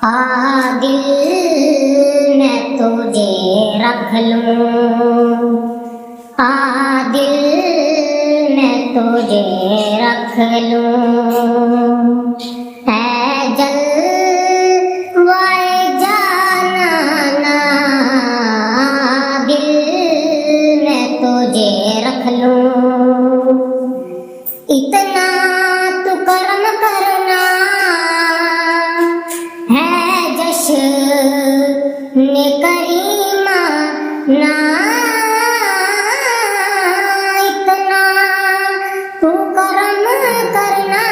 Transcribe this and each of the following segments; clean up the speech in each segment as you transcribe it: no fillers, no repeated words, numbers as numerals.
दिल मैं तुझे रख लूं, दिल मैं तुझे रख लूं। ऐ जलवाए जानाना, दिल मैं तुझे रख लूं। इतना तू कर्म करना है जश्न करीमा ना, इतना तू कर्म करना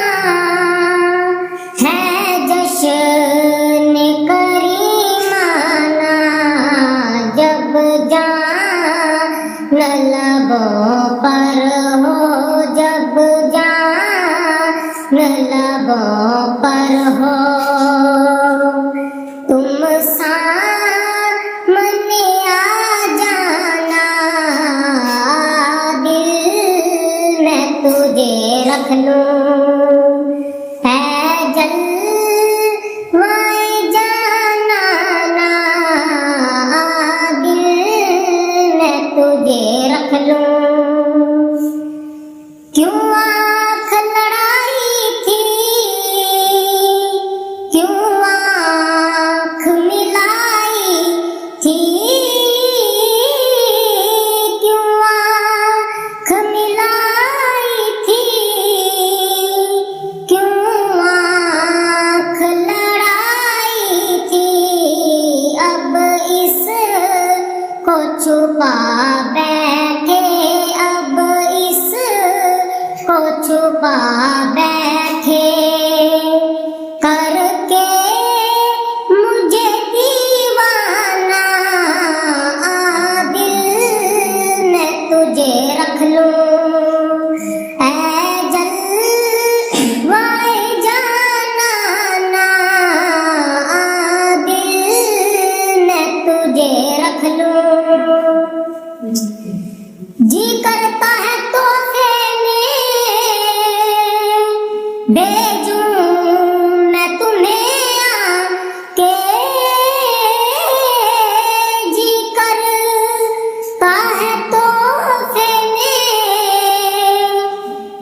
है जश्न करीमा ना। जब जान लबों पर हो, जब जान लबों पर हो, तुम सामने आ जाना। दिल मैं तुझे रख लूं, है जलवाए जानाना, दिल मैं तुझे रख लूं। क्यों आँख लड़ाई थी, क्यों आँख मिलाई थी, क्यों आँख मिलाई थी, क्यों आँख लड़ाई थी। अब इसको छुपा बैठे, अब इसको छुपा बैठे, करके मुझे दीवाना। दिल मैं तुझे रख लूं, ऐ जलवाए जानाना, दिल मैं तुझे रख लूं। जी करता है तोहफे में भेजूं मैं तुम्हें आके, जी करता है तोहफे में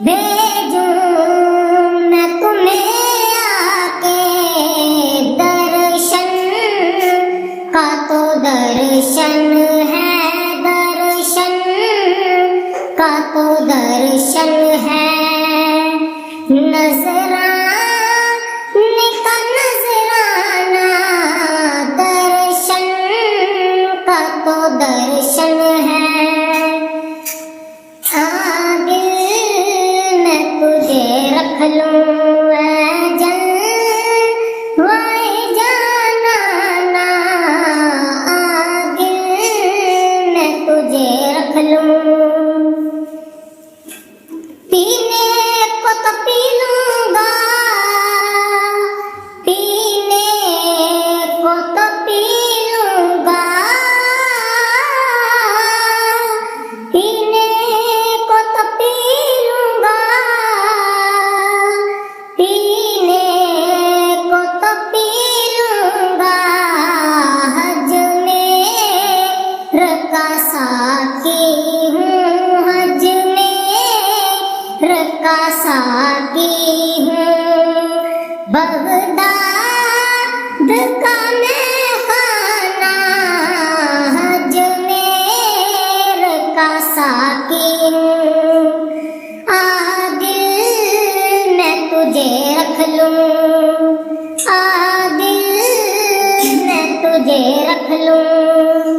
भेजूं मैं तुम्हें आके। दर्शन का तो दर्शन है, दर्शन का तो दर्शन है, नजराने का नजराना। दर्शन का तो दर्शन है, दिल मैं तुझे रख लूं, ऐ जलवाए जानाना, दिल मैं तुझे रख लूं। पीने को तो पी लूंगा, पीने को तो पी लूंगा, पीने को तो पी लूंगा, पीने को तो पी लूंगा। हज में रका साकी हूँ, हज में रका साकी हूँ, बगदाद का मैं खाना। हज में रका साकी हूँ, दिल मैं तुझे रख लूं, दिल मैं तुझे रख लूं।